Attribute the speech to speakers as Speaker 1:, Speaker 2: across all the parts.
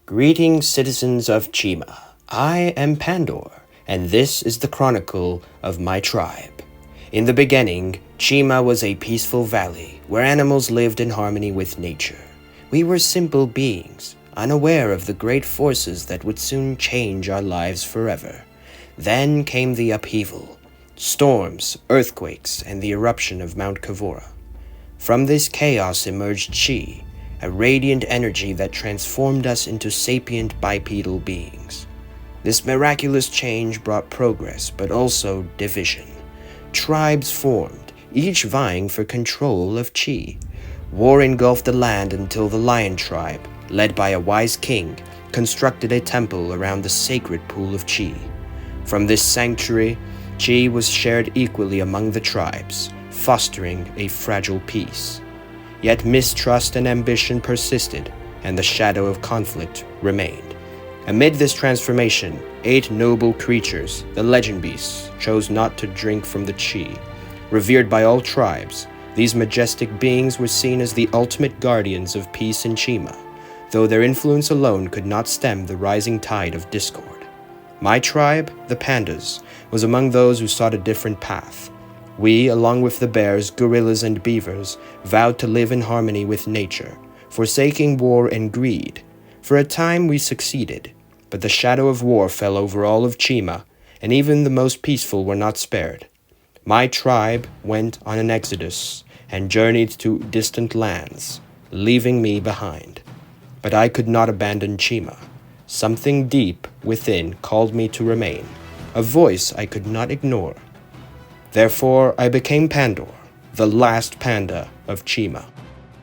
Speaker 1: Greetings, citizens of Chima. I am Pandor, and this is the Chronicle of my tribe. In the beginning, Chima was a peaceful valley where animals lived in harmony with nature. We were simple beings, unaware of the great forces that would soon change our lives forever. Then came the upheaval, storms, earthquakes, and the eruption of Mount Kavora. From this chaos emerged Chi, a radiant energy that transformed us into sapient bipedal beings. This miraculous change brought progress, but also division. Tribes formed, each vying for control of Chi. War engulfed the land until the Lion tribe, led by a wise king, constructed a temple around the sacred pool of Chi. From this sanctuary, Chi was shared equally among the tribes, fostering a fragile peace. Yet mistrust and ambition persisted, and the shadow of conflict remained. Amid this transformation, 8 noble creatures, the legend beasts, chose not to drink from the Chi. Revered by all tribes, these majestic beings were seen as the ultimate guardians of peace in Chima, though their influence alone could not stem the rising tide of discord. My tribe, the Pandas, was among those who sought a different path. We, along with the bears, gorillas, and beavers, vowed to live in harmony with nature, forsaking war and greed. For a time we succeeded, but the shadow of war fell over all of Chima, and even the most peaceful were not spared. My tribe went on an exodus and journeyed to distant lands, leaving me behind. But I could not abandon Chima. Something deep within called me to remain, a voice I could not ignore. Therefore, I became Pandor, the last panda of Chima.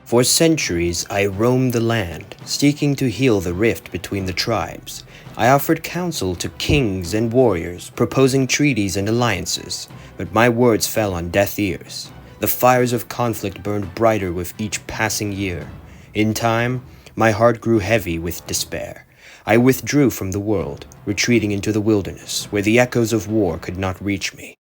Speaker 1: For centuries, I roamed the land, seeking to heal the rift between the tribes. I offered counsel to kings and warriors, proposing treaties and alliances, but my words fell on deaf ears. The fires of conflict burned brighter with each passing year. In time, my heart grew heavy with despair. I withdrew from the world, retreating into the wilderness, where the echoes of war could not reach me.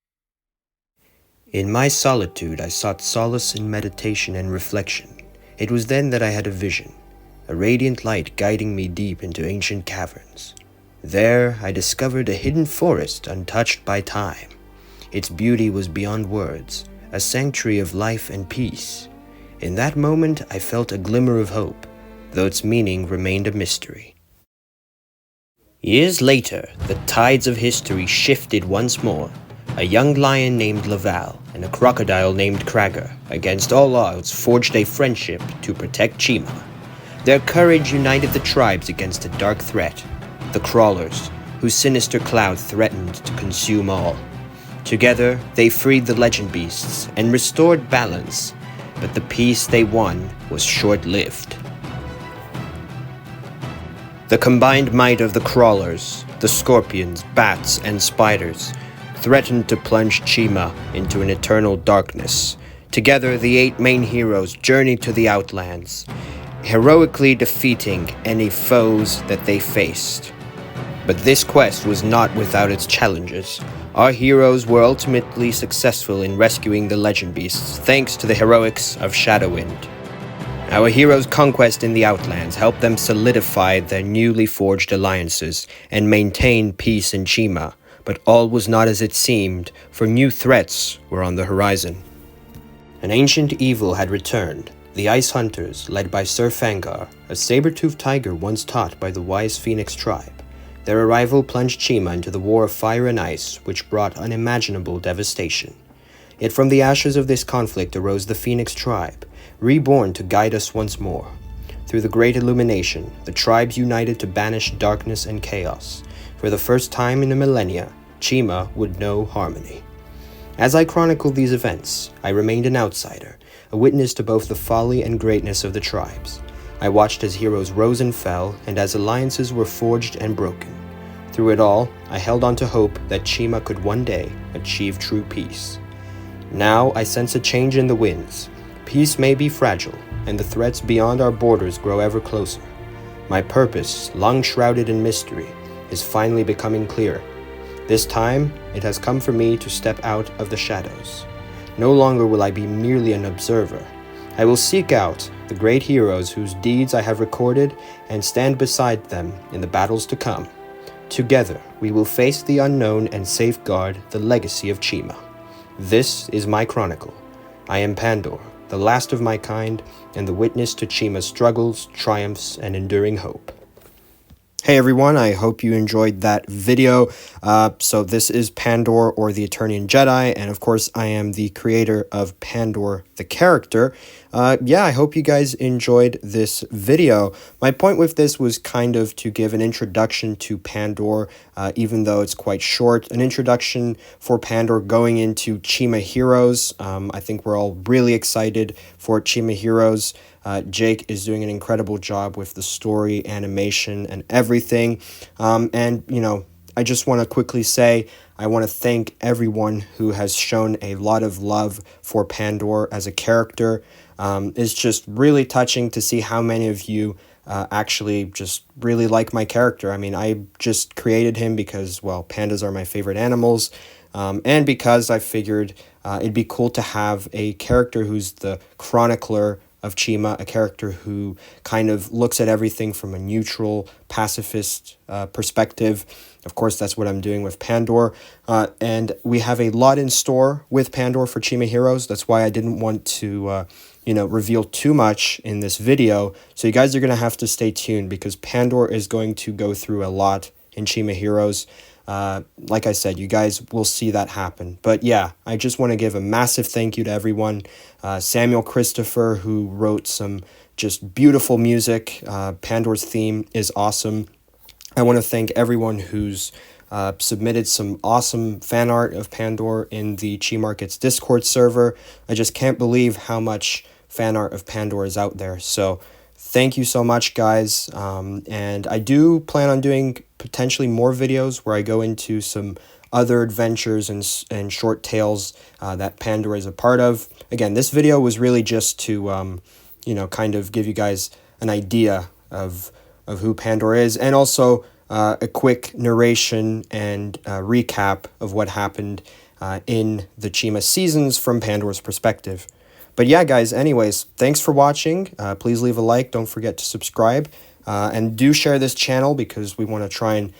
Speaker 1: In my solitude, I sought solace in meditation and reflection. It was then that I had a vision, a radiant light guiding me deep into ancient caverns. There, I discovered a hidden forest untouched by time. Its beauty was beyond words, a sanctuary of life and peace. In that moment, I felt a glimmer of hope, though its meaning remained a mystery. Years later, the tides of history shifted once more. A young lion named Laval and a crocodile named Krager, against all odds, forged a friendship to protect Chima. Their courage united the tribes against a dark threat, the crawlers, whose sinister cloud threatened to consume all. Together, they freed the legend beasts and restored balance, but the peace they won was short-lived. The combined might of the crawlers, the scorpions, bats, and spiders, threatened to plunge Chima into an eternal darkness. Together, the 8 main heroes journeyed to the Outlands, heroically defeating any foes that they faced. But this quest was not without its challenges. Our heroes were ultimately successful in rescuing the legend beasts, thanks to the heroics of Shadowwind. Our heroes' conquest in the Outlands helped them solidify their newly forged alliances and maintain peace in Chima, but all was not as it seemed, for new threats were on the horizon. An ancient evil had returned, the Ice Hunters, led by Sir Fangar, a saber-toothed tiger once taught by the wise Phoenix tribe. Their arrival plunged Chima into the war of fire and ice, which brought unimaginable devastation. Yet from the ashes of this conflict arose the Phoenix tribe, reborn to guide us once more. Through the great illumination, the tribes united to banish darkness and chaos. For the first time in a millennia, Chima would know harmony. As I chronicled these events, I remained an outsider, a witness to both the folly and greatness of the tribes. I watched as heroes rose and fell, and as alliances were forged and broken. Through it all, I held on to hope that Chima could one day achieve true peace. Now I sense a change in the winds. Peace may be fragile, and the threats beyond our borders grow ever closer. My purpose, long shrouded in mystery, is finally becoming clear. This time, it has come for me to step out of the shadows. No longer will I be merely an observer. I will seek out the great heroes whose deeds I have recorded and stand beside them in the battles to come. Together, we will face the unknown and safeguard the legacy of Chima. This is my chronicle. I am Pandor, the last of my kind, and the witness to Chima's struggles, triumphs, and enduring hope. Hey everyone, I hope you enjoyed that video. So this is Pandor, or the Eternian Jedi, and of course I am the creator of Pandor the character. I hope you guys enjoyed this video. My point with this was kind of to give an introduction to Pandor, even though it's quite short. An introduction for Pandor going into Chima Heroes. I think we're all really excited for Chima Heroes. Jake is doing an incredible job with the story, animation, and everything. I just want to quickly say I want to thank everyone who has shown a lot of love for Pandor as a character. It's just really touching to see how many of you actually just really like my character. I mean, I just created him because, well, pandas are my favorite animals, and because I figured it'd be cool to have a character who's the chronicler of Chima, a character who kind of looks at everything from a neutral, pacifist perspective. Of course, that's what I'm doing with Pandor. And we have a lot in store with Pandor for Chima Heroes. That's why I didn't want to, reveal too much in this video. So you guys are going to have to stay tuned because Pandor is going to go through a lot in Chima Heroes. Like I said, you guys will see that happen. But yeah, I just want to give a massive thank you to everyone. Samuel Christopher, who wrote some just beautiful music. Pandor's theme is awesome. I want to thank everyone who's submitted some awesome fan art of Pandor in the Chi Markets Discord server. I just can't believe how much fan art of Pandor is out there. So thank you so much, guys. And I do plan on doing potentially more videos where I go into some other adventures and short tales that Pandor is a part of. Again, this video was really just to, kind of give you guys an idea of who Pandor is, and also a quick narration and recap of what happened in the Chima seasons from Pandor's perspective. But yeah, guys, anyways, thanks for watching. Please leave a like. Don't forget to subscribe. And do share this channel because we want to try and,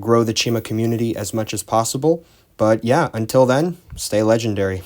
Speaker 1: grow the Chima community as much as possible. But yeah, until then, stay legendary.